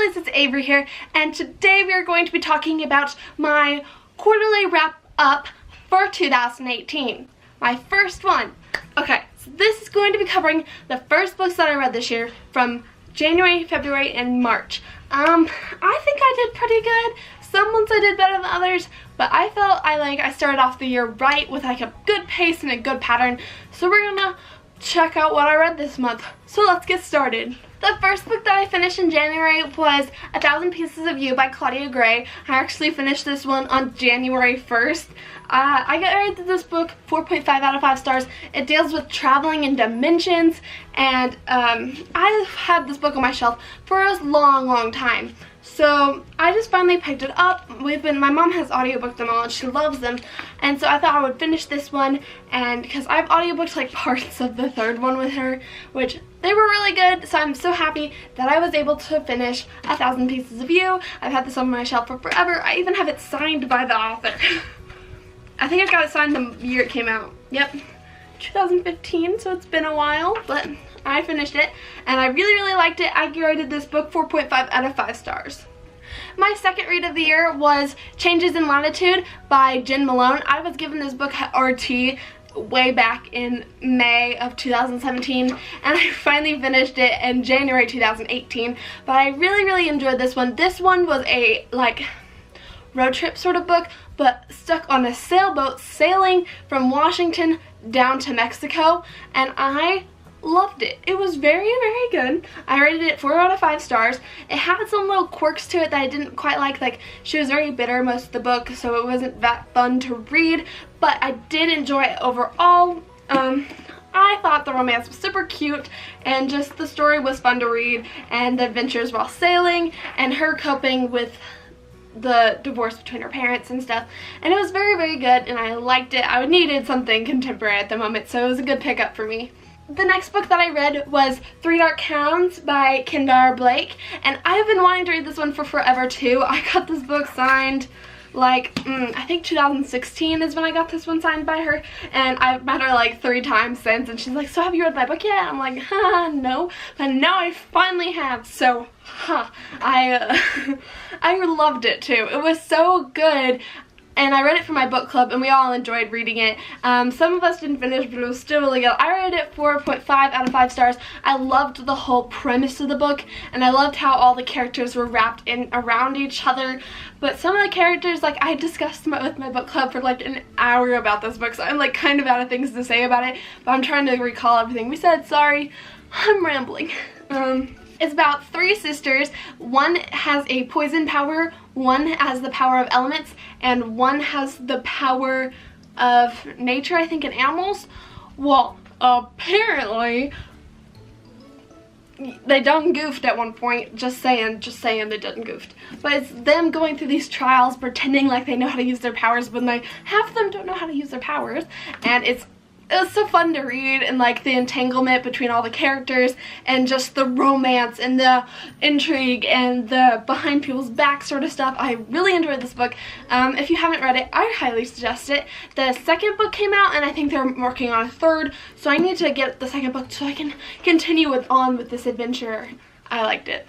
girlies, it's Avery here, and today we are going to be talking about my quarterly wrap up for 2018. My first one. Okay, so this is going to be covering the first books that I read this year from January, February, and March. I think I did pretty good. Some months I did better than others, but I felt I started off the year right with like a good pace and a good pattern. So we're gonna check out what I read this month. So let's get started. The first book that I finished in January was 1,000 Pieces of You by Claudia Gray. I actually finished this one on January 1st. I rated this book 4.5 out of 5 stars. It deals with traveling in dimensions, and I've had this book on my shelf for a long time. So I just finally picked it up. My mom has audiobooked them all and she loves them, and so I thought I would finish this one, and because I've audiobooked like parts of the third one with her, which they were really good, so I'm so happy that I was able to finish 1,000 Pieces of You. I've had this on my shelf for forever. I even have it signed by the author. I think I got it signed the year it came out. Yep, 2015, so it's been a while, but I finished it, and I really liked it. I rated this book 4.5 out of 5 stars. My second read of the year was Changes in Latitude by Jen Malone. I was given this book at RT way back in May of 2017, and I finally finished it in January 2018, but I really enjoyed this one. This one was a road trip sort of book, but stuck on a sailboat sailing from Washington down to Mexico, and I loved it. It was very good. I rated it 4 out of 5 stars. It had some little quirks to it that I didn't quite like she was very bitter most of the book, so it wasn't that fun to read, but I did enjoy it overall. I thought the romance was super cute, and just the story was fun to read, and the adventures while sailing, and her coping with the divorce between her parents and stuff, and it was very good, and I liked it. I needed something contemporary at the moment, so it was a good pickup for me. The next book that I read was Three Dark Hounds by Kendare Blake, and I've been wanting to read this one for forever too. I got this book signed I think 2016 is when I got this one signed by her, and I've met her like 3 times since, and she's like, so have you read my book yet? I'm like, no, but now I finally have, so I loved it too. It was so good. And I read it for my book club, and we all enjoyed reading it. Some of us didn't finish, but it was still really good. I rated it 4.5 out of 5 stars. I loved the whole premise of the book, and I loved how all the characters were wrapped in around each other. But some of the characters, I discussed with my book club for an hour about this book, so I'm kind of out of things to say about it. But I'm trying to recall everything we said. Sorry, I'm rambling. It's about 3 sisters. One has a poison power, one has the power of elements, and one has the power of nature, I think, and animals. Well, apparently they done goofed at one point. Just saying they done goofed. But it's them going through these trials pretending like they know how to use their powers, but half of them don't know how to use their powers, and it was so fun to read, and the entanglement between all the characters, and just the romance and the intrigue and the behind people's back sort of stuff. I really enjoyed this book. If you haven't read it, I highly suggest it. The second book came out, and I think they're working on a third, so I need to get the second book so I can continue on with this adventure. I liked it.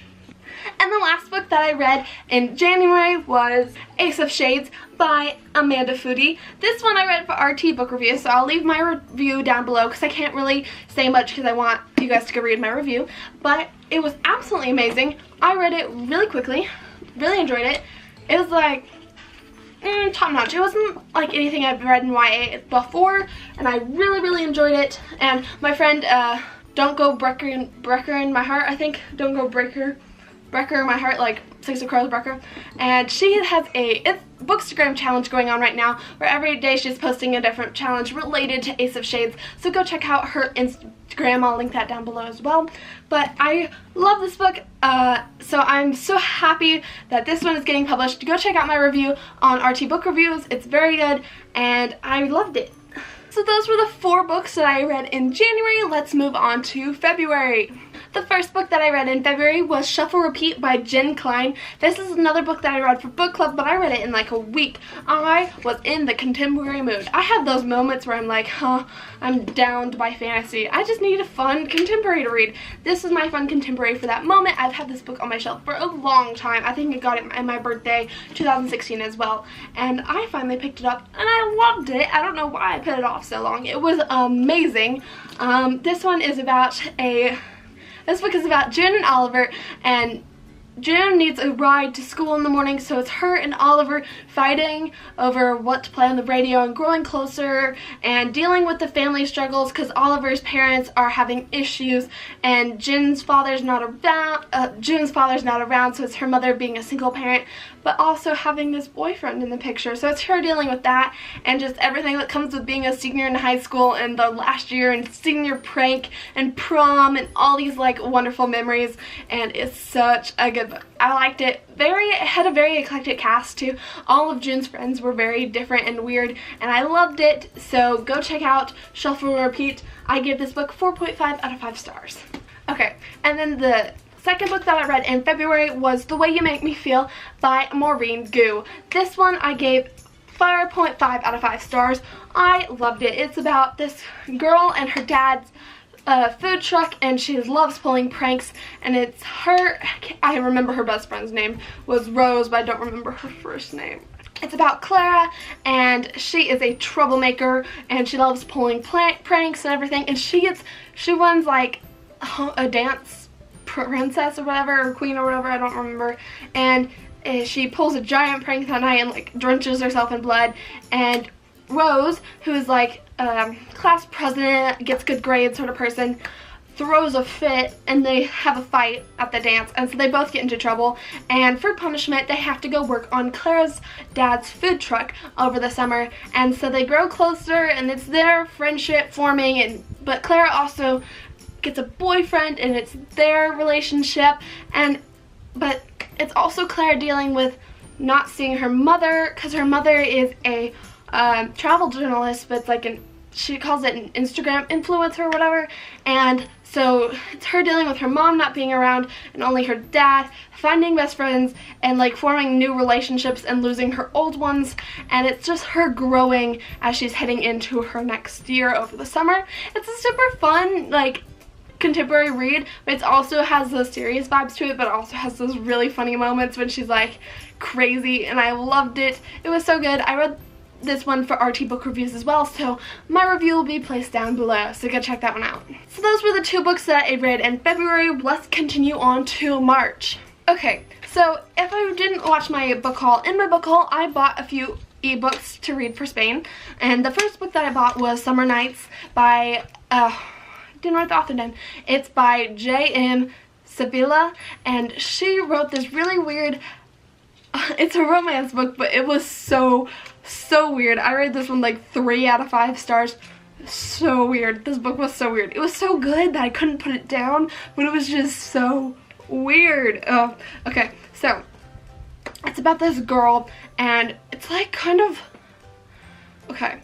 And the last book that I read in January was Ace of Shades by Amanda Foodie. This one I read for RT Book Review, so I'll leave my review down below because I can't really say much because I want you guys to go read my review. But it was absolutely amazing. I read it really quickly, really enjoyed it. It was top notch. It wasn't like anything I've read in YA before, and I really enjoyed it. And my friend, Don't Go Breaker in My Heart, I think. Don't Go Breaker in My Heart, 6 of Crows Breaker, and she has a Bookstagram challenge going on right now where every day she's posting a different challenge related to Ace of Shades, so go check out her Instagram. I'll link that down below as well. But I love this book, so I'm so happy that this one is getting published. Go check out my review on RT Book Reviews. It's very good, and I loved it. So those were the 4 books that I read in January. Let's move on to February. The first book that I read in February was Shuffle Repeat by Cline. This is another book that I read for book club, but I read it in like a week. I was in the contemporary mood. I have those moments where I'm like, I'm downed by fantasy. I just need a fun contemporary to read. This is my fun contemporary for that moment. I've had this book on my shelf for a long time. I think I got it on my birthday, 2016 as well. And I finally picked it up and I loved it. I don't know why I put it off so long. It was amazing. This book is about June and Oliver, and June needs a ride to school in the morning, so it's her and Oliver fighting over what to play on the radio and growing closer and dealing with the family struggles because Oliver's parents are having issues and June's father's not around, so it's her mother being a single parent, but also having this boyfriend in the picture. So it's her dealing with that and just everything that comes with being a senior in high school and the last year and senior prank and prom and all these like wonderful memories, and it's such a good book. I liked it. It had a very eclectic cast too. All of June's friends were very different and weird, and I loved it. So go check out Shuffle and Repeat. I give this book 4.5 out of 5 stars. Okay, and then the second book that I read in February was The Way You Make Me Feel by Maureen Gu. This one I gave 4.5 out of 5 stars. I loved it. It's about this girl and her dad's food truck, and she loves pulling pranks, and it's her, I remember her best friend's name was Rose, but I don't remember her first name. It's about Clara, and she is a troublemaker, and she loves pulling pranks and everything, and she runs like a dance princess or whatever, or queen or whatever, I don't remember, and she pulls a giant prank that night and like drenches herself in blood, and Rose, who is like class president, gets good grades sort of person, throws a fit and they have a fight at the dance, and so they both get into trouble, and for punishment they have to go work on Clara's dad's food truck over the summer, and so they grow closer and it's their friendship forming, but Clara also gets a boyfriend and it's their relationship, but it's also Clara dealing with not seeing her mother because her mother is a travel journalist, but it's like she calls it an Instagram influencer or whatever, and so it's her dealing with her mom not being around and only her dad, finding best friends and like forming new relationships and losing her old ones, and it's just her growing as she's heading into her next year over the summer. It's a super fun like contemporary read, but it also has those serious vibes to it, but it also has those really funny moments when she's like crazy, and I loved it. It was so good. I read this one for RT Book Reviews as well, so my review will be placed down below, so go check that one out. So those were the 2 books that I read in February. Let's continue on to March. Okay, so if I didn't watch my book haul, in my book haul I bought a few ebooks to read for Spain, and the first book that I bought was Summer Nights by, didn't write the author name, it's by J.M. Sevilla, and she wrote this really weird, it's a romance book, but it was so weird. I read this one like 3 out of 5 stars. So weird. This book was so weird. It was so good that I couldn't put it down, but it was just so weird. Okay, so it's about this girl, and it's like kind of, okay,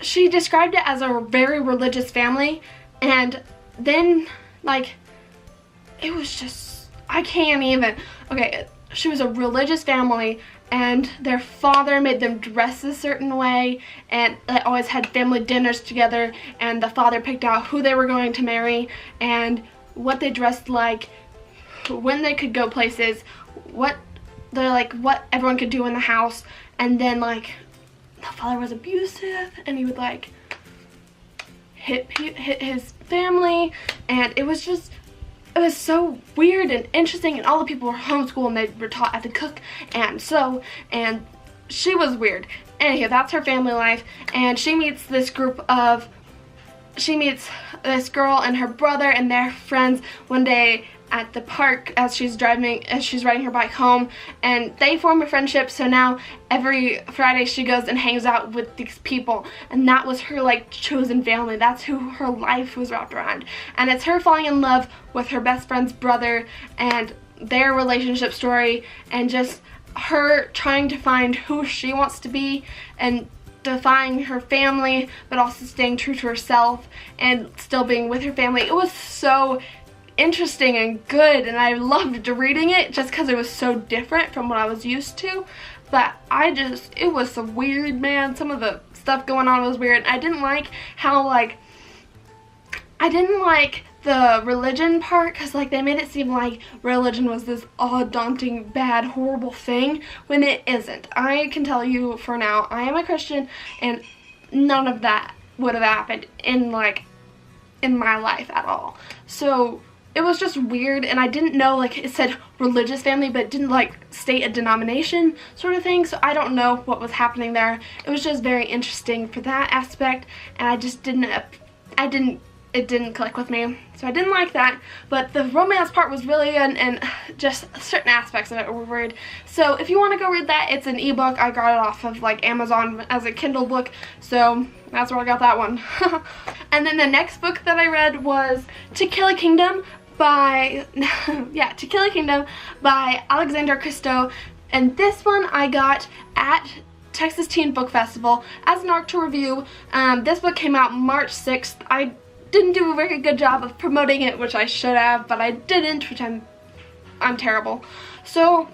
she described it as a very religious family, and then like it was just, I can't even, okay, she was a religious family, and their father made them dress a certain way, and they always had family dinners together, and the father picked out who they were going to marry and what they dressed like, when they could go places, what everyone could do in the house, and then like the father was abusive and he would like hit his family, and it was so weird and interesting, and all the people were homeschooled and they were taught how to cook and sew, and she was weird. Anywho, that's her family life, and she meets this girl and her brother and their friends one day at the park as she's riding her bike home, and they form a friendship, so now every Friday she goes and hangs out with these people, and that was her like chosen family. That's who her life was wrapped around, and it's her falling in love with her best friend's brother and their relationship story, and just her trying to find who she wants to be and defying her family, but also staying true to herself and still being with her family. It was so interesting and good, and I loved reading it just because it was so different from what I was used to. But it was so weird, man. Some of the stuff going on was weird. I didn't like how, like, I didn't like the religion part, because like they made it seem like religion was this daunting, bad, horrible thing when it isn't. I can tell you for now, I am a Christian, and none of that would have happened in my life at all. So it was just weird, and I didn't know, like, it said religious family, but it didn't like state a denomination sort of thing, so I don't know what was happening there. It was just very interesting for that aspect, and I just it didn't click with me, so I didn't like that. But the romance part was really good, and just certain aspects of it were weird. So if you want to go read that, it's an ebook. I got it off of like Amazon as a Kindle book, so that's where I got that one. And then the next book that I read was To Kill a Kingdom by To Kill a Kingdom by Alexander Christo, and this one I got at Texas Teen Book Festival as an art to review. This book came out March 6th. I didn't do a very good job of promoting it, which I should have, but I didn't, which I'm terrible. So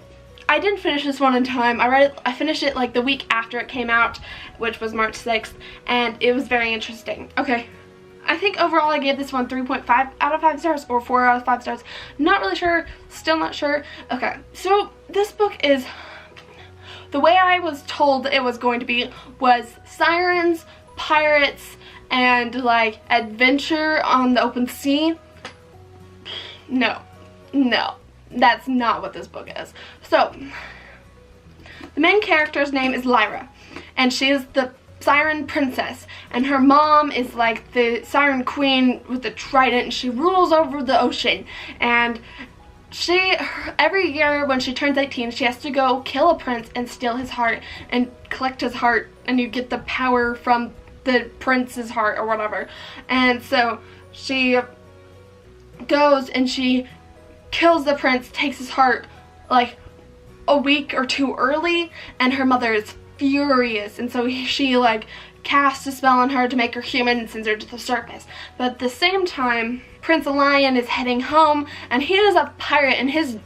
I didn't finish this one in time. I finished it like the week after it came out, which was March 6th, and it was very interesting. Okay, I think overall I gave this one 3.5 out of 5 stars or 4 out of 5 stars. Not really sure, still not sure. Okay, so this book is, the way I was told it was going to be was sirens, pirates, and like adventure on the open sea. No, that's not what this book is. So the main character's name is Lyra, and she is the Siren Princess, and her mom is like the Siren Queen with the trident, and she rules over the ocean. And every year when she turns 18, she has to go kill a prince and steal his heart and collect his heart, and you get the power from the prince's heart or whatever. And so she goes and she kills the prince, takes his heart like a week or two early, and her mother is furious, and so she like casts a spell on her to make her human and sends her to the surface. But at the same time, Prince Lion is heading home, and he is a pirate, and his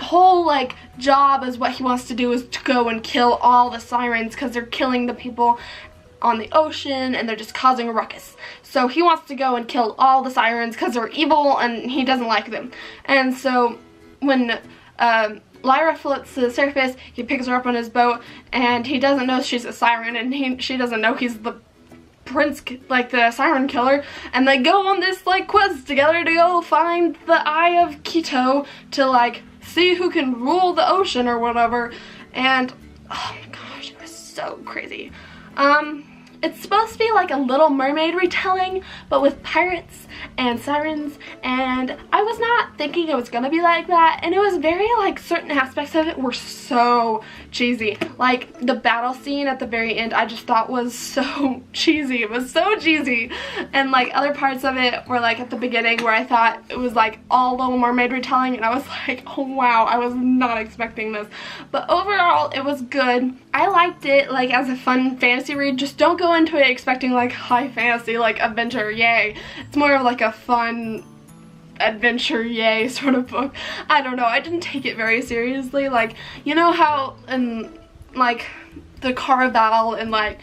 whole like job is what he wants to do is to go and kill all the sirens, because they're killing the people on the ocean and they're just causing a ruckus. So he wants to go and kill all the sirens because they're evil and he doesn't like them. And so when Lyra floats to the surface, he picks her up on his boat, and he doesn't know she's a siren, and she doesn't know he's the prince, like the siren killer. And they go on this like quest together to go find the Eye of Quito to like see who can rule the ocean or whatever. And oh my gosh, it was so crazy. It's supposed to be like a Little Mermaid retelling, but with pirates and sirens, and I was not thinking it was gonna be like that, and it was very like, certain aspects of it were so cheesy. Like the battle scene at the very end, I just thought was so cheesy. It was so cheesy. And like other parts of it were like at the beginning where I thought it was like all Little Mermaid retelling, and I was like, oh wow, I was not expecting this. But overall it was good. I liked it like as a fun fantasy read. Just don't go into it expecting like high fantasy, like adventure, yay. It's more of like a fun adventure, yay sort of book. I don't know, I didn't take it very seriously. Like, you know how in like the Caraval and like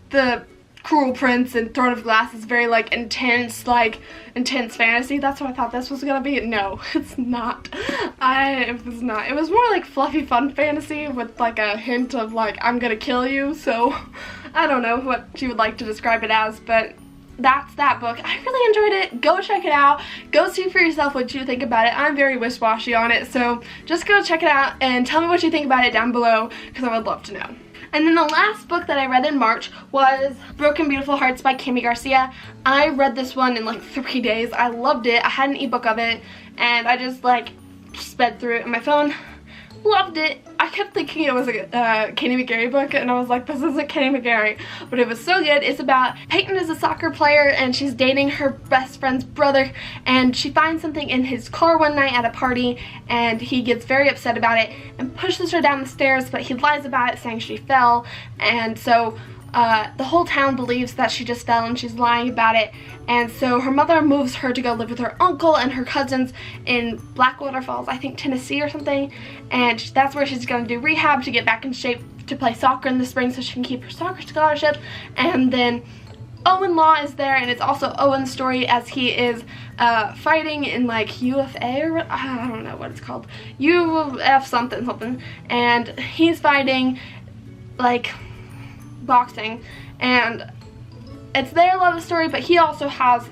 the Cruel Prince and Throne of Glass is very like intense fantasy. That's what I thought this was gonna be. No, it's not. It was not. It was more like fluffy fun fantasy with like a hint of like I'm gonna kill you. So I don't know what you would like to describe it as, but that's that book. I really enjoyed it. Go check it out. Go see for yourself what you think about it. I'm very wishy-washy on it, so just go check it out and tell me what you think about it down below, because I would love to know. And then the last book that I read in March was Broken Beautiful Hearts by Cami Garcia. I read this one in like 3 days. I loved it. I had an ebook of it, and I just like sped through it on my phone. Loved it. I kept thinking it was a Katie McGarry book, and I was like, this isn't Katie McGarry, but it was so good. It's about Peyton is a soccer player, and she's dating her best friend's brother, and she finds something in his car one night at a party, and he gets very upset about it and pushes her down the stairs, but he lies about it, saying she fell. And so the whole town believes that she just fell and she's lying about it. And so her mother moves her to go live with her uncle and her cousins in Blackwater Falls, I think Tennessee or something. And that's where she's going to do rehab to get back in shape to play soccer in the spring so she can keep her soccer scholarship. And then Owen Law is there, and it's also Owen's story as he is fighting in like UFA, or I don't know what it's called, UF something, and he's fighting like boxing, and it's their love story, but he also has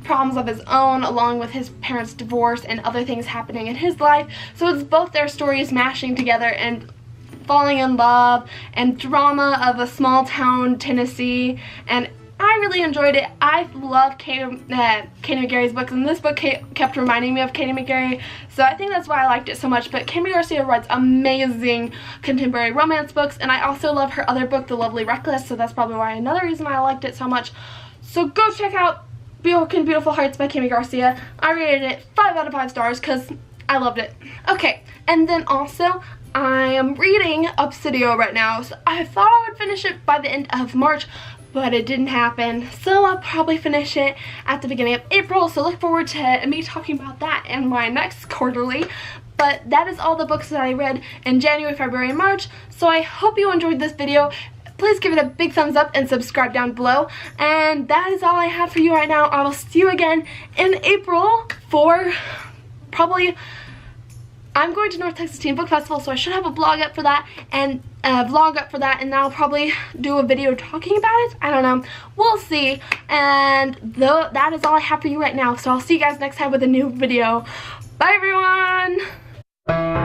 problems of his own along with his parents' divorce and other things happening in his life. So it's both their stories mashing together and falling in love and drama of a small town Tennessee, and I really enjoyed it. I love Katie McGarry's books, and this book kept reminding me of Katie McGarry, so I think that's why I liked it so much. But Katie Garcia writes amazing contemporary romance books, and I also love her other book, The Lovely Reckless, so that's probably why another reason I liked it so much. So go check out Broken Beautiful Hearts by Katie Garcia. I rated it 5 out of 5 stars because I loved it. Okay, and then also I am reading Obsidio right now, so I thought I would finish it by the end of March, but it didn't happen, so I'll probably finish it at the beginning of April, so look forward to me talking about that in my next quarterly. But that is all the books that I read in January, February, and March, so I hope you enjoyed this video. Please give it a big thumbs up and subscribe down below, and that is all I have for you right now. I will see you again in April for probably... I'm going to North Texas Teen Book Festival, so I should have a blog up for that and a vlog up for that, and I'll probably do a video talking about it. I don't know. We'll see. And that is all I have for you right now, so I'll see you guys next time with a new video. Bye, everyone!